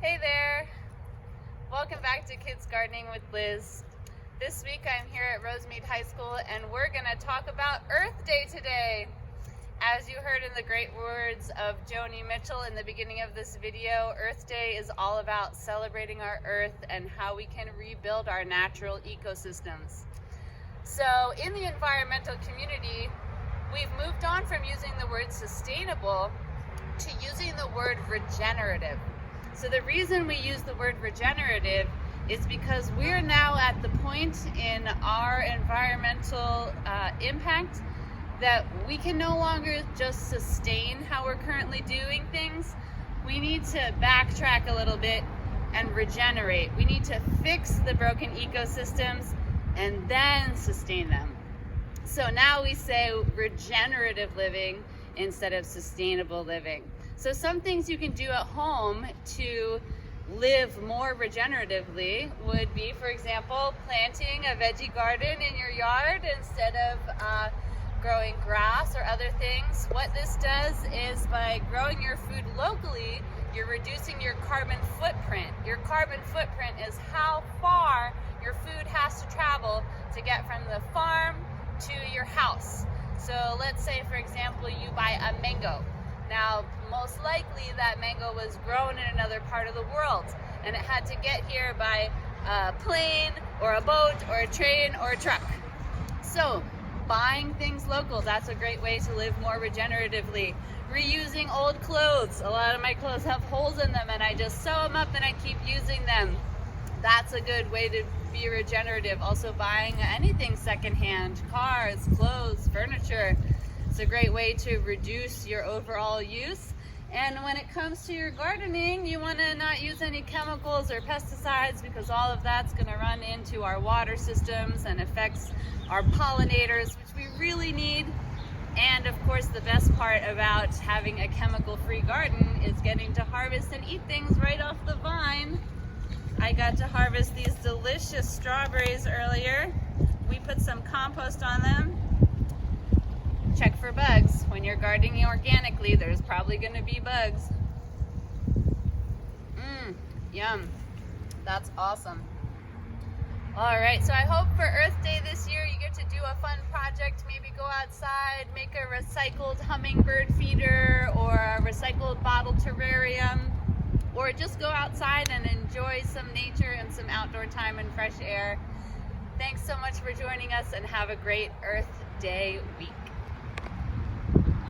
Hey there! Welcome back to Kids Gardening with Liz. This week I'm here at Rosemead High School and we're going to talk about Earth Day today. As you heard in the great words of Joni Mitchell in the beginning of this video, Earth Day is all about celebrating our Earth and how we can rebuild our natural ecosystems. So in the environmental community, we've moved on from using the word sustainable to using the word regenerative. So the reason we use the word regenerative is because we're now at the point in our environmental impact that we can no longer just sustain how we're currently doing things. We need to backtrack a little bit and regenerate. We need to fix the broken ecosystems and then sustain them. So now we say regenerative living instead of sustainable living. So some things you can do at home to live more regeneratively would be, for example, planting a veggie garden in your yard instead of growing grass or other things. What this does is by growing your food locally, you're reducing your carbon footprint. Your carbon footprint is how far your food has to travel to get from the farm to your house. So let's say, for example, you buy a mango. Now, most likely that mango was grown in another part of the world and it had to get here by a plane or a boat or a train or a truck. So buying things local, that's a great way to live more regeneratively. Reusing old clothes. A lot of my clothes have holes in them and I just sew them up and I keep using them. That's a good way to be regenerative. Also buying anything secondhand, cars, clothes, furniture. It's a great way to reduce your overall use. And when it comes to your gardening, you want to not use any chemicals or pesticides because all of that's going to run into our water systems and affects our pollinators, which we really need. And of course, the best part about having a chemical-free garden is getting to harvest and eat things right off the vine. I got to harvest these delicious strawberries earlier. We put some compost on them. Check for bugs. When you're gardening organically, there's probably going to be bugs. Yum. That's awesome. All right, so I hope for Earth Day this year you get to do a fun project. Maybe go outside, make a recycled hummingbird feeder or a recycled bottle terrarium, or just go outside and enjoy some nature and some outdoor time and fresh air. Thanks so much for joining us and have a great Earth Day week.